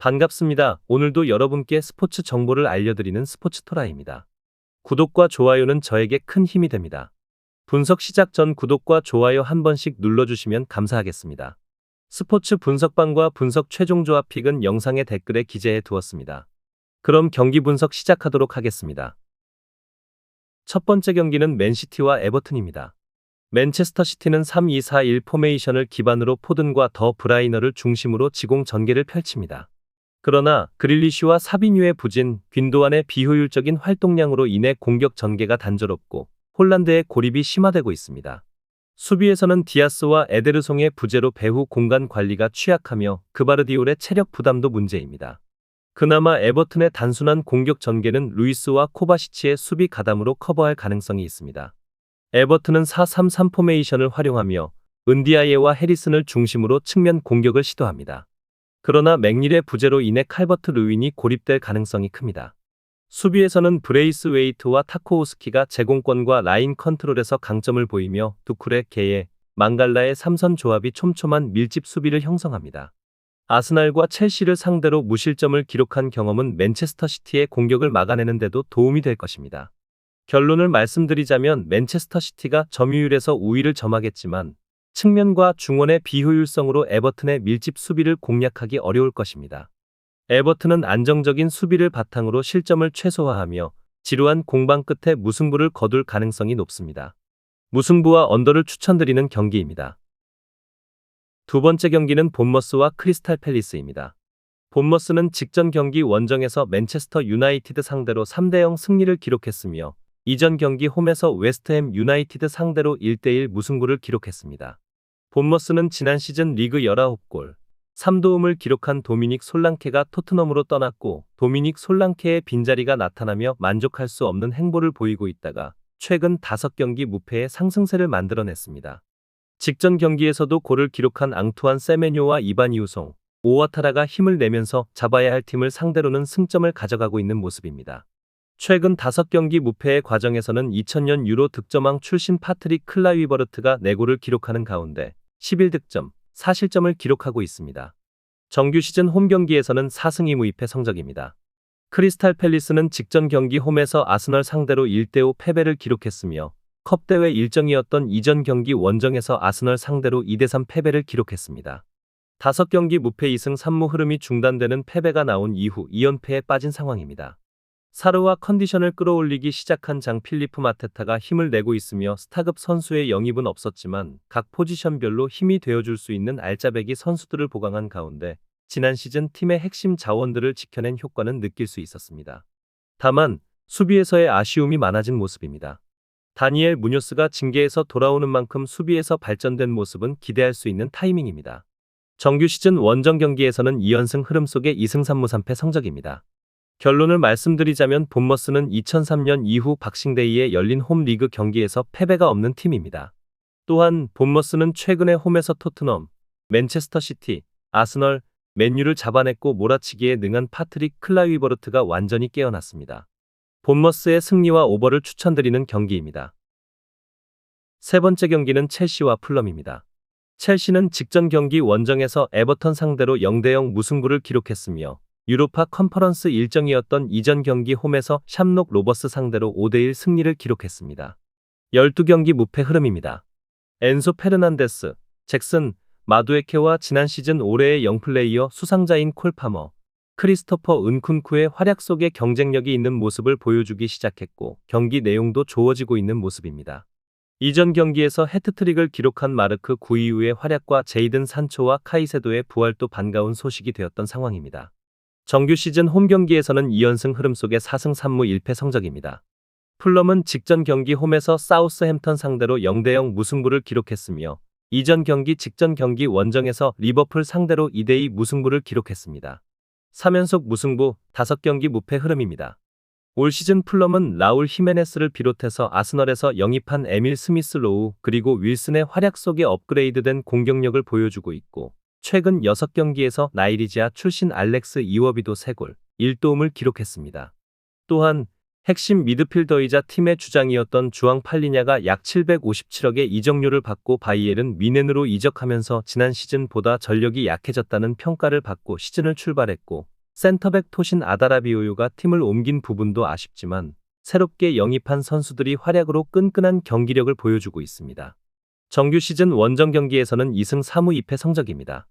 반갑습니다. 오늘도 여러분께 스포츠 정보를 알려드리는 스포츠토라입니다. 구독과 좋아요는 저에게 큰 힘이 됩니다. 분석 시작 전 구독과 좋아요 한 번씩 눌러주시면 감사하겠습니다. 스포츠 분석방과 분석 최종 조합 픽은 영상의 댓글에 기재해 두었습니다. 그럼 경기 분석 시작하도록 하겠습니다. 첫 번째 경기는 맨시티와 에버튼입니다. 맨체스터 시티는 3-2-4-1 포메이션을 기반으로 포든과 더 브라이너를 중심으로 지공 전개를 펼칩니다. 그러나 그릴리쉬와 사비뉴의 부진, 귄도안의 비효율적인 활동량으로 인해 공격 전개가 단조롭고 홀란드의 고립이 심화되고 있습니다. 수비에서는 디아스와 에데르송의 부재로 배후 공간 관리가 취약하며 그바르디올의 체력 부담도 문제입니다. 그나마 에버튼의 단순한 공격 전개는 루이스와 코바시치의 수비 가담으로 커버할 가능성이 있습니다. 에버튼은 4-3-3 포메이션을 활용하며 은디아예와 해리슨을 중심으로 측면 공격을 시도합니다. 그러나 맥닐의 부재로 인해 칼버트 르윈이 고립될 가능성이 큽니다. 수비에서는 브레이스웨이트와 타코우스키가 제공권과 라인 컨트롤에서 강점을 보이며 두쿠레, 게예, 망갈라의 3선 조합이 촘촘한 밀집 수비를 형성합니다. 아스날과 첼시를 상대로 무실점을 기록한 경험은 맨체스터 시티의 공격을 막아내는 데도 도움이 될 것입니다. 결론을 말씀드리자면 맨체스터 시티가 점유율에서 우위를 점하겠지만 측면과 중원의 비효율성으로 에버튼의 밀집 수비를 공략하기 어려울 것입니다. 에버튼은 안정적인 수비를 바탕으로 실점을 최소화하며 지루한 공방 끝에 무승부를 거둘 가능성이 높습니다. 무승부와 언더를 추천드리는 경기입니다. 두 번째 경기는 본머스와 크리스탈 팰리스입니다. 본머스는 직전 경기 원정에서 맨체스터 유나이티드 상대로 3-0 승리를 기록했으며 이전 경기 홈에서 웨스트햄 유나이티드 상대로 1-1 무승부를 기록했습니다. 본머스는 지난 시즌 리그 19골, 3도움을 기록한 도미닉 솔랑케가 토트넘으로 떠났고 도미닉 솔랑케의 빈자리가 나타나며 만족할 수 없는 행보를 보이고 있다가 최근 5경기 무패의 상승세를 만들어냈습니다. 직전 경기에서도 골을 기록한 앙투안 세메뇨와 이반 이우송, 오와타라가 힘을 내면서 잡아야 할 팀을 상대로는 승점을 가져가고 있는 모습입니다. 최근 5경기 무패의 과정에서는 2000년 유로 득점왕 출신 파트릭 클라이버르트가 4골을 기록하는 가운데 11득점, 4실점을 기록하고 있습니다. 정규 시즌 홈 경기에서는 4승 2무입의 성적입니다. 크리스탈 팰리스는 직전 경기 홈에서 아스널 상대로 1-5 패배를 기록했으며 컵대회 일정이었던 이전 경기 원정에서 아스널 상대로 2-3 패배를 기록했습니다. 5경기 무패 2승 3무 흐름이 중단되는 패배가 나온 이후 2연패에 빠진 상황입니다. 사르와 컨디션을 끌어올리기 시작한 장 필리프 마테타가 힘을 내고 있으며 스타급 선수의 영입은 없었지만 각 포지션별로 힘이 되어줄 수 있는 알짜배기 선수들을 보강한 가운데 지난 시즌 팀의 핵심 자원들을 지켜낸 효과는 느낄 수 있었습니다. 다만 수비에서의 아쉬움이 많아진 모습입니다. 다니엘 무뇨스가 징계에서 돌아오는 만큼 수비에서 발전된 모습은 기대할 수 있는 타이밍입니다. 정규 시즌 원정 경기에서는 2연승 흐름 속의 2승 3무 3패 성적입니다. 결론을 말씀드리자면 본머스는 2003년 이후 박싱데이에 열린 홈 리그 경기에서 패배가 없는 팀입니다. 또한 본머스는 최근에 홈에서 토트넘, 맨체스터 시티, 아스널, 맨유를 잡아냈고 몰아치기에 능한 파트릭 클라이버르트가 완전히 깨어났습니다. 본머스의 승리와 오버를 추천드리는 경기입니다. 세 번째 경기는 첼시와 풀럼입니다. 첼시는 직전 경기 원정에서 에버턴 상대로 0-0 무승부를 기록했으며 유로파 컨퍼런스 일정이었던 이전 경기 홈에서 샴록 로버스 상대로 5-1 승리를 기록했습니다. 12경기 무패 흐름입니다. 엔소 페르난데스, 잭슨, 마두에케와 지난 시즌 올해의 영플레이어 수상자인 콜 파머, 크리스토퍼 은쿤쿠의 활약 속에 경쟁력이 있는 모습을 보여주기 시작했고 경기 내용도 좋아지고 있는 모습입니다. 이전 경기에서 해트트릭을 기록한 마르크 구이우의 활약과 제이든 산초와 카이세도의 부활도 반가운 소식이 되었던 상황입니다. 정규 시즌 홈 경기에서는 2연승 흐름 속의 4승 3무 1패 성적입니다. 풀럼은 직전 경기 홈에서 사우스햄턴 상대로 0-0 무승부를 기록했으며 이전 경기 직전 경기 원정에서 리버풀 상대로 2-2 무승부를 기록했습니다. 3연속 무승부, 5경기 무패 흐름입니다. 올 시즌 풀럼은 라울 히메네스를 비롯해서 아스널에서 영입한 에밀 스미스 로우 그리고 윌슨의 활약 속에 업그레이드된 공격력을 보여주고 있고 최근 6경기에서 나이리지아 출신 알렉스 이워비도 3골, 1도움을 기록했습니다. 또한 핵심 미드필더이자 팀의 주장이었던 주앙 팔리냐가 약 757억의 이적료를 받고 바이에른 뮌헨으로 이적하면서 지난 시즌보다 전력이 약해졌다는 평가를 받고 시즌을 출발했고 센터백 토신 아다라비오요가 팀을 옮긴 부분도 아쉽지만 새롭게 영입한 선수들이 활약으로 끈끈한 경기력을 보여주고 있습니다. 정규 시즌 원정 경기에서는 2승 3무 2패 성적입니다.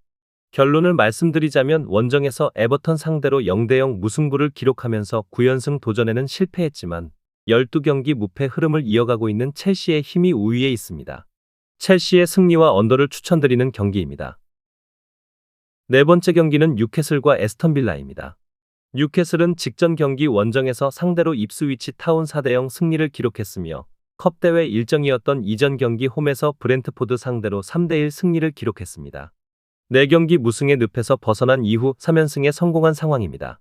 결론을 말씀드리자면 원정에서 에버턴 상대로 0대0 무승부를 기록하면서 9연승 도전에는 실패했지만 12경기 무패 흐름을 이어가고 있는 첼시의 힘이 우위에 있습니다. 첼시의 승리와 언더를 추천드리는 경기입니다. 네 번째 경기는 뉴캐슬과 에스턴 빌라입니다. 뉴캐슬은 직전 경기 원정에서 상대로 입스위치 타운 4대0 승리를 기록했으며 컵대회 일정이었던 이전 경기 홈에서 브렌트포드 상대로 3대1 승리를 기록했습니다. 4경기 무승의 늪에서 벗어난 이후 3연승에 성공한 상황입니다.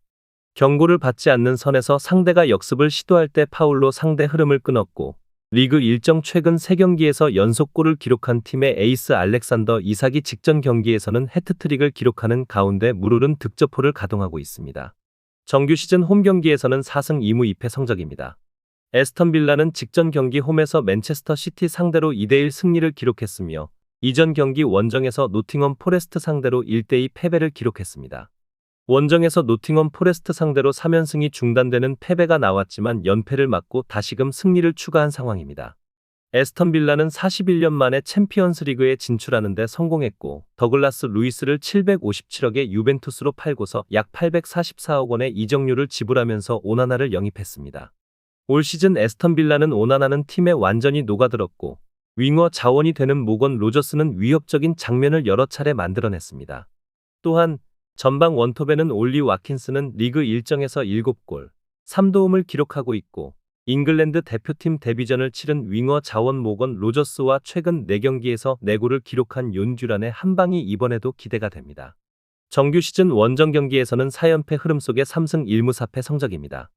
경고를 받지 않는 선에서 상대가 역습을 시도할 때 파울로 상대 흐름을 끊었고 리그 일정 최근 3경기에서 연속골을 기록한 팀의 에이스 알렉산더 이삭이 직전 경기에서는 해트트릭을 기록하는 가운데 무르른 득점포를 가동하고 있습니다. 정규 시즌 홈 경기에서는 4승 2무 2패 성적입니다. 에스턴 빌라는 직전 경기 홈에서 맨체스터 시티 상대로 2대1 승리를 기록했으며 이전 경기 원정에서 노팅엄 포레스트 상대로 1대2 패배를 기록했습니다. 원정에서 노팅엄 포레스트 상대로 3연승이 중단되는 패배가 나왔지만 연패를 맞고 다시금 승리를 추가한 상황입니다. 에스턴 빌라는 41년 만에 챔피언스 리그에 진출하는 데 성공했고 더글라스 루이스를 757억에 유벤투스로 팔고서 약 844억 원의 이적료를 지불하면서 오나나를 영입했습니다. 올 시즌 에스턴 빌라는 오나나는 팀에 완전히 녹아들었고 윙어 자원이 되는 모건 로저스는 위협적인 장면을 여러 차례 만들어냈습니다. 또한 전방 원톱에는 올리 와킨스는 리그 일정에서 7골, 3도움을 기록하고 있고 잉글랜드 대표팀 데뷔전을 치른 윙어 자원 모건 로저스와 최근 4경기에서 4골을 기록한 윤듀란의 한방이 이번에도 기대가 됩니다. 정규 시즌 원정 경기에서는 4연패 흐름 속의 3승 1무 4패 성적입니다.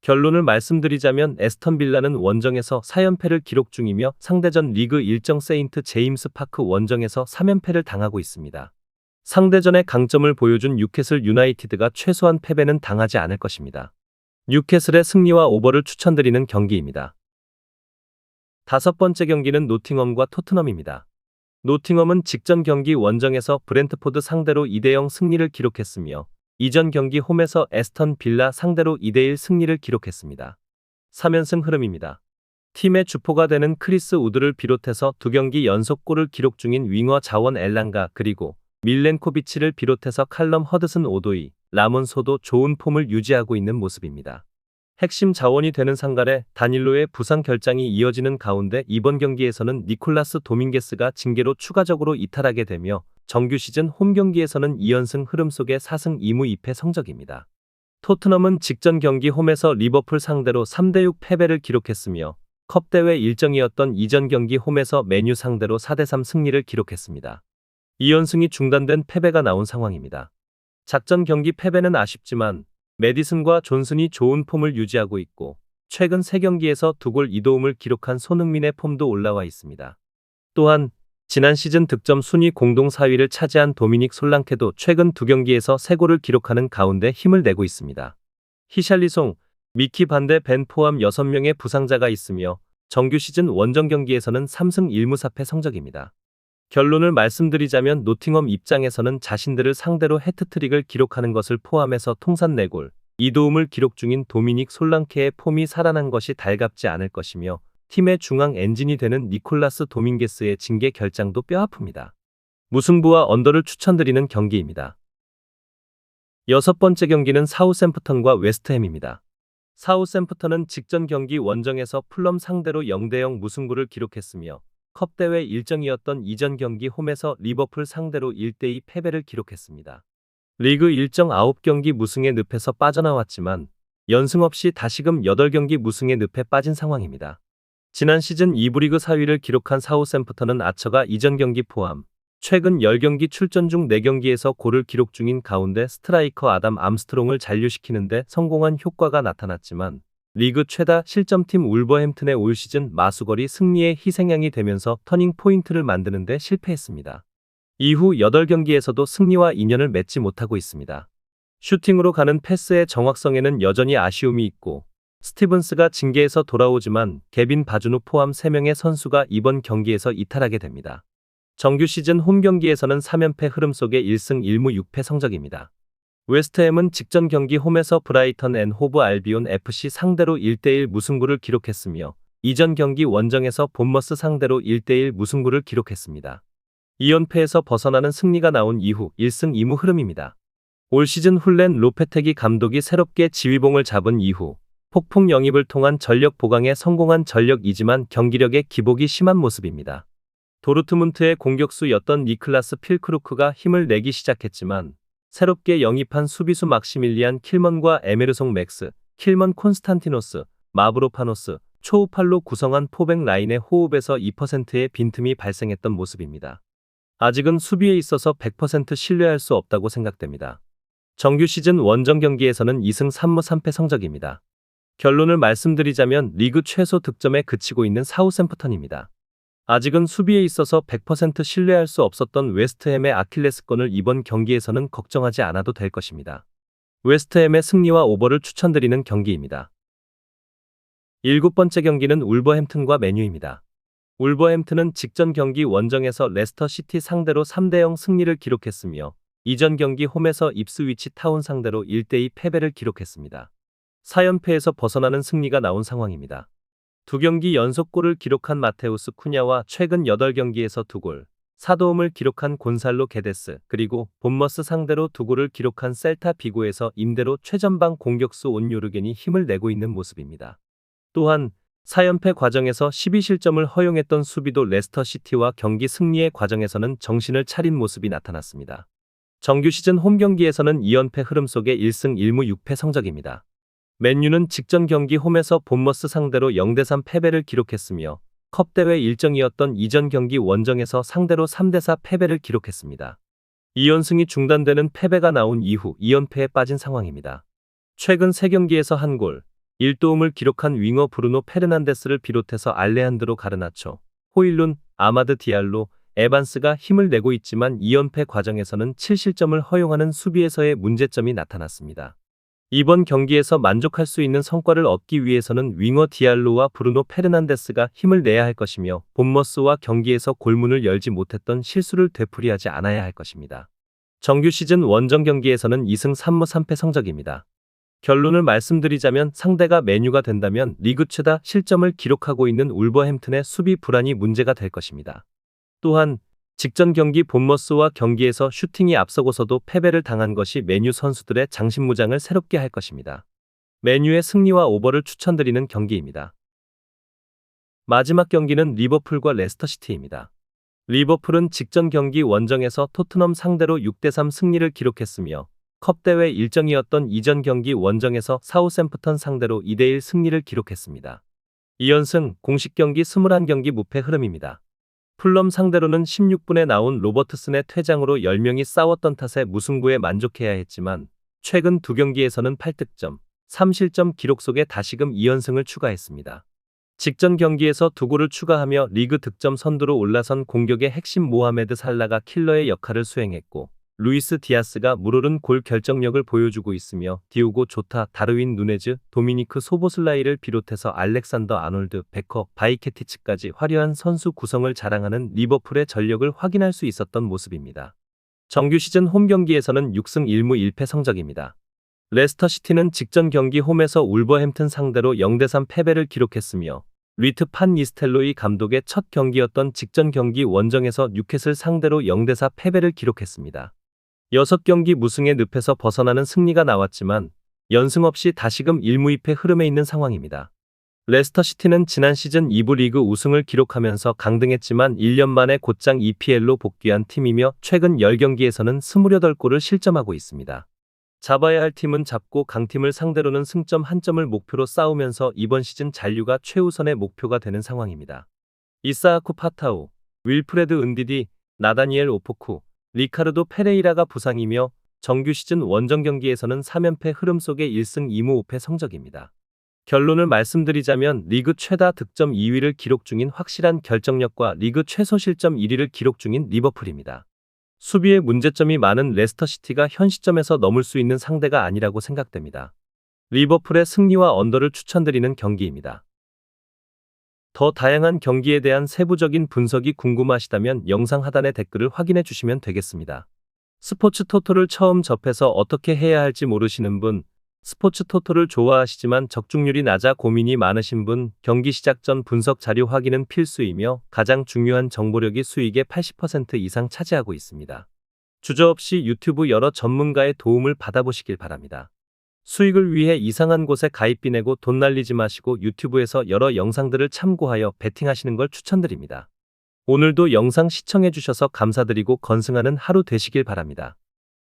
결론을 말씀드리자면 에스턴 빌라는 원정에서 4연패를 기록 중이며 상대전 리그 일정 세인트 제임스 파크 원정에서 3연패를 당하고 있습니다. 상대전의 강점을 보여준 뉴캐슬 유나이티드가 최소한 패배는 당하지 않을 것입니다. 뉴캐슬의 승리와 오버를 추천드리는 경기입니다. 다섯 번째 경기는 노팅엄과 토트넘입니다. 노팅엄은 직전 경기 원정에서 브렌트포드 상대로 2대0 승리를 기록했으며 이전 경기 홈에서 에스턴 빌라 상대로 2대1 승리를 기록했습니다. 3연승 흐름입니다. 팀의 주포가 되는 크리스 우드를 비롯해서 2경기 연속골을 기록 중인 윙어 자원 엘랑가 그리고 밀렌코비치를 비롯해서 칼럼 허드슨 오도이, 라몬소도 좋은 폼을 유지하고 있는 모습입니다. 핵심 자원이 되는 상갈에 다닐로의 부상 결장이 이어지는 가운데 이번 경기에서는 니콜라스 도밍게스가 징계로 추가적으로 이탈하게 되며 정규 시즌 홈 경기에서는 2연승 흐름 속의 4승 2무 2패 성적입니다. 토트넘은 직전 경기 홈에서 리버풀 상대로 3대6 패배를 기록했으며 컵대회 일정이었던 이전 경기 홈에서 맨유 상대로 4대3 승리를 기록했습니다. 2연승이 중단된 패배가 나온 상황입니다. 작전 경기 패배는 아쉽지만 메디슨과 존슨이 좋은 폼을 유지하고 있고 최근 3경기에서 2골 2도움을 기록한 손흥민의 폼도 올라와 있습니다. 또한 지난 시즌 득점 순위 공동 4위를 차지한 도미닉 솔랑케도 최근 2경기에서 3골을 기록하는 가운데 힘을 내고 있습니다. 히샬리송, 미키 반데 벤 포함 6명의 부상자가 있으며 정규 시즌 원정 경기에서는 3승 1무 4패 성적입니다. 결론을 말씀드리자면 노팅엄 입장에서는 자신들을 상대로 해트트릭을 기록하는 것을 포함해서 통산 4골, 2도움을 기록 중인 도미닉 솔랑케의 폼이 살아난 것이 달갑지 않을 것이며 팀의 중앙 엔진이 되는 니콜라스 도밍게스의 징계 결장도 뼈아픕니다. 무승부와 언더를 추천드리는 경기입니다. 여섯 번째 경기는 사우샘프턴과 웨스트햄입니다. 사우샘프턴은 직전 경기 원정에서 풀럼 상대로 0대0 무승부를 기록했으며 컵대회 일정이었던 이전 경기 홈에서 리버풀 상대로 1대2 패배를 기록했습니다. 리그 일정 9경기 무승의 늪에서 빠져나왔지만 연승 없이 다시금 8경기 무승의 늪에 빠진 상황입니다. 지난 시즌 2부 리그 4위를 기록한 사우샘프턴은 아처가 이전 경기 포함 최근 10경기 출전 중 4경기에서 골을 기록 중인 가운데 스트라이커 아담 암스트롱을 잔류시키는 데 성공한 효과가 나타났지만 리그 최다 실점팀 울버햄튼의 올 시즌 마수거리 승리의 희생양이 되면서 터닝 포인트를 만드는 데 실패했습니다. 이후 8경기에서도 승리와 인연을 맺지 못하고 있습니다. 슈팅으로 가는 패스의 정확성에는 여전히 아쉬움이 있고 스티븐스가 징계에서 돌아오지만 개빈 바주누 포함 3명의 선수가 이번 경기에서 이탈하게 됩니다. 정규 시즌 홈 경기에서는 3연패 흐름 속의 1승 1무 6패 성적입니다. 웨스트햄은 직전 경기 홈에서 브라이턴 앤 호브 알비온 FC 상대로 1대1 무승부를 기록했으며 이전 경기 원정에서 본머스 상대로 1대1 무승부를 기록했습니다. 2연패에서 벗어나는 승리가 나온 이후 1승 2무 흐름입니다. 올 시즌 훌렌 로페테기 감독이 새롭게 지휘봉을 잡은 이후 폭풍 영입을 통한 전력 보강에 성공한 전력이지만 경기력의 기복이 심한 모습입니다. 도르트문트의 공격수였던 니클라스 필크루크가 힘을 내기 시작했지만 새롭게 영입한 수비수 막시밀리안 킬먼과 에메르송 맥스, 킬먼 콘스탄티노스, 마브로파노스, 초우팔로 구성한 포백 라인의 호흡에서 2%의 빈틈이 발생했던 모습입니다. 아직은 수비에 있어서 100% 신뢰할 수 없다고 생각됩니다. 정규 시즌 원정 경기에서는 2승 3무 3패 성적입니다. 결론을 말씀드리자면 리그 최소 득점에 그치고 있는 사우샘프턴입니다. 아직은 수비에 있어서 100% 신뢰할 수 없었던 웨스트햄의 아킬레스건을 이번 경기에서는 걱정하지 않아도 될 것입니다. 웨스트햄의 승리와 오버를 추천드리는 경기입니다. 7번째 경기는 울버햄튼과 맨유입니다. 울버햄튼은 직전 경기 원정에서 레스터 시티 상대로 3대0 승리를 기록했으며 이전 경기 홈에서 입스위치 타운 상대로 1대2 패배를 기록했습니다. 4연패에서 벗어나는 승리가 나온 상황입니다. 2경기 연속골을 기록한 마테우스 쿠냐와 최근 8경기에서 2골, 4도움을 기록한 곤살로 게데스, 그리고 본머스 상대로 2골을 기록한 셀타 비고에서 임대로 최전방 공격수 온요르겐이 힘을 내고 있는 모습입니다. 또한 4연패 과정에서 12실점을 허용했던 수비도 레스터 시티와 경기 승리의 과정에서는 정신을 차린 모습이 나타났습니다. 정규 시즌 홈 경기에서는 2연패 흐름 속에 1승 1무 6패 성적입니다. 맨유는 직전 경기 홈에서 본머스 상대로 0대3 패배를 기록했으며 컵대회 일정이었던 이전 경기 원정에서 상대로 3대4 패배를 기록했습니다. 2연승이 중단되는 패배가 나온 이후 2연패에 빠진 상황입니다. 최근 3경기에서 1골, 1도움을 기록한 윙어 브루노 페르난데스를 비롯해서 알레한드로 가르나초, 호일룬, 아마드 디알로, 에반스가 힘을 내고 있지만 2연패 과정에서는 7실점을 허용하는 수비에서의 문제점이 나타났습니다. 이번 경기에서 만족할 수 있는 성과를 얻기 위해서는 윙어 디알로와 브루노 페르난데스가 힘을 내야 할 것이며 본머스와 경기에서 골문을 열지 못했던 실수를 되풀이하지 않아야 할 것입니다. 정규 시즌 원정 경기에서는 2승 3무 3패 성적입니다. 결론을 말씀드리자면 상대가 맨유가 된다면 리그 최다 실점을 기록하고 있는 울버햄튼의 수비 불안이 문제가 될 것입니다. 또한 직전 경기 본머스와 경기에서 슈팅이 앞서고서도 패배를 당한 것이 맨유 선수들의 장신무장을 새롭게 할 것입니다. 맨유의 승리와 오버를 추천드리는 경기입니다. 마지막 경기는 리버풀과 레스터시티입니다. 리버풀은 직전 경기 원정에서 토트넘 상대로 6대3 승리를 기록했으며 컵대회 일정이었던 이전 경기 원정에서 사우샘프턴 상대로 2대1 승리를 기록했습니다. 2연승, 공식 경기 21경기 무패 흐름입니다. 풀럼 상대로는 16분에 나온 로버트슨의 퇴장으로 10명이 싸웠던 탓에 무승부에 만족해야 했지만 최근 2경기에서는 8득점, 3실점 기록 속에 다시금 2연승을 추가했습니다. 직전 경기에서 2골을 추가하며 리그 득점 선두로 올라선 공격의 핵심 모하메드 살라가 킬러의 역할을 수행했고 루이스 디아스가 물오른 골 결정력을 보여주고 있으며 디오고 조타, 다르윈 누네즈, 도미니크 소보슬라이를 비롯해서 알렉산더 아놀드, 베커, 바이케티츠까지 화려한 선수 구성을 자랑하는 리버풀의 전력을 확인할 수 있었던 모습입니다. 정규 시즌 홈 경기에서는 6승 1무 1패 성적입니다. 레스터시티는 직전 경기 홈에서 울버햄튼 상대로 0대3 패배를 기록했으며 리트 판 니스텔로이 감독의 첫 경기였던 직전 경기 원정에서 뉴캐슬 상대로 0대4 패배를 기록했습니다. 6경기 무승의 늪에서 벗어나는 승리가 나왔지만 연승 없이 다시금 1무 2패 흐름에 있는 상황입니다. 레스터시티는 지난 시즌 2부 리그 우승을 기록하면서 강등했지만 1년 만에 곧장 EPL로 복귀한 팀이며 최근 10경기에서는 28골을 실점하고 있습니다. 잡아야 할 팀은 잡고 강팀을 상대로는 승점 1점을 목표로 싸우면서 이번 시즌 잔류가 최우선의 목표가 되는 상황입니다. 이사하쿠 파타우, 윌프레드 은디디, 나다니엘 오포쿠, 리카르도 페레이라가 부상이며 정규 시즌 원정 경기에서는 3연패 흐름 속의 1승 2무 5패 성적입니다. 결론을 말씀드리자면 리그 최다 득점 2위를 기록 중인 확실한 결정력과 리그 최소 실점 1위를 기록 중인 리버풀입니다. 수비에 문제점이 많은 레스터시티가 현 시점에서 넘을 수 있는 상대가 아니라고 생각됩니다. 리버풀의 승리와 언더를 추천드리는 경기입니다. 더 다양한 경기에 대한 세부적인 분석이 궁금하시다면 영상 하단의 댓글을 확인해 주시면 되겠습니다. 스포츠 토토를 처음 접해서 어떻게 해야 할지 모르시는 분, 스포츠 토토를 좋아하시지만 적중률이 낮아 고민이 많으신 분, 경기 시작 전 분석 자료 확인은 필수이며 가장 중요한 정보력이 수익의 80% 이상 차지하고 있습니다. 주저없이 유튜브 여러 전문가의 도움을 받아보시길 바랍니다. 수익을 위해 이상한 곳에 가입비 내고 돈 날리지 마시고 유튜브에서 여러 영상들을 참고하여 베팅하시는 걸 추천드립니다. 오늘도 영상 시청해 주셔서 감사드리고 건승하는 하루 되시길 바랍니다.